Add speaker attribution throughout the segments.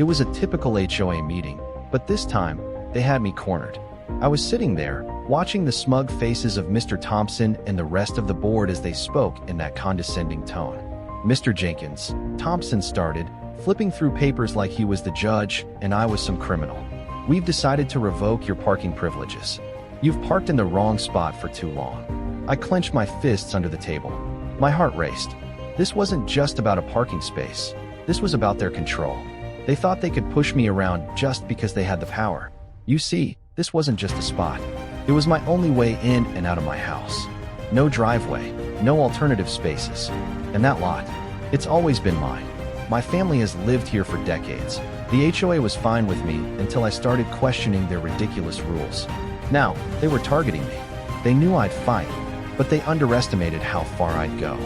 Speaker 1: It was a typical HOA meeting, but this time, they had me cornered. I was sitting there, watching the smug faces of Mr. Thompson and the rest of the board as they spoke in that condescending tone. "Mr. Jenkins," Thompson started, flipping through papers like he was the judge and I was some criminal. "We've decided to revoke your parking privileges. You've parked in the wrong spot for too long." I clenched my fists under the table. My heart raced. This wasn't just about a parking space. This was about their control. They thought they could push me around just because they had the power. You see, this wasn't just a spot. It was my only way in and out of my house. No driveway, no alternative spaces. And that lot, it's always been mine. My family has lived here for decades. The HOA was fine with me until I started questioning their ridiculous rules. Now, they were targeting me. They knew I'd fight, but they underestimated how far I'd go.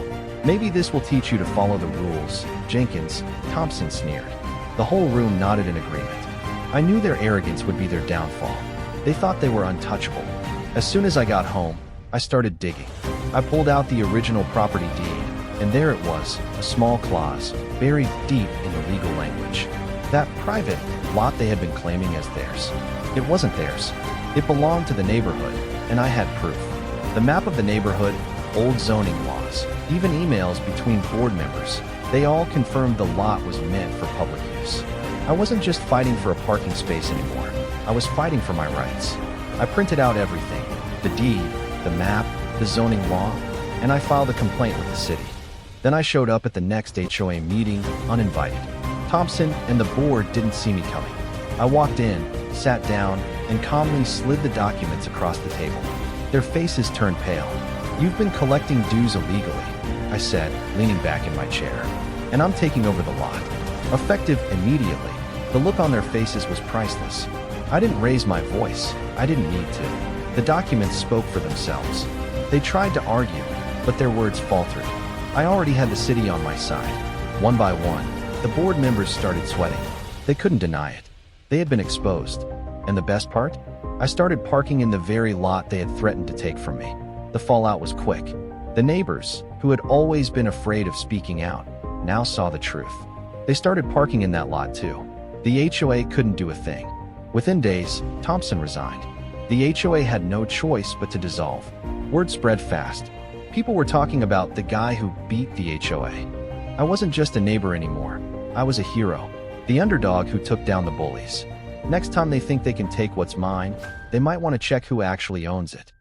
Speaker 1: "Maybe this will teach you to follow the rules, Jenkins," Thompson sneered. The whole room nodded in agreement. I knew their arrogance would be their downfall. They thought they were untouchable. As soon as I got home, I started digging. I pulled out the original property deed, and there it was, a small clause, buried deep in the legal language. That private lot they had been claiming as theirs. It wasn't theirs. It belonged to the neighborhood, and I had proof. The map of the neighborhood, old zoning laws, even emails between board members, they all confirmed the lot was meant for public use. I wasn't just fighting for a parking space anymore. I was fighting for my rights. I printed out everything, the deed, the map, the zoning law, and I filed a complaint with the city. Then I showed up at the next HOA meeting, uninvited. Thompson and the board didn't see me coming. I walked in, sat down, and calmly slid the documents across the table. Their faces turned pale. "You've been collecting dues illegally," I said, leaning back in my chair. "And I'm taking over the lot." Effective immediately, the look on their faces was priceless. I didn't raise my voice. I didn't need to. The documents spoke for themselves. They tried to argue, but their words faltered. I already had the city on my side. One by one, the board members started sweating. They couldn't deny it. They had been exposed. And the best part? I started parking in the very lot they had threatened to take from me. The fallout was quick. The neighbors, who had always been afraid of speaking out, now saw the truth. They started parking in that lot too. The HOA couldn't do a thing. Within days, Thompson resigned. The HOA had no choice but to dissolve. Word spread fast. People were talking about the guy who beat the HOA. I wasn't just a neighbor anymore. I was a hero. The underdog who took down the bullies. Next time they think they can take what's mine, they might want to check who actually owns it.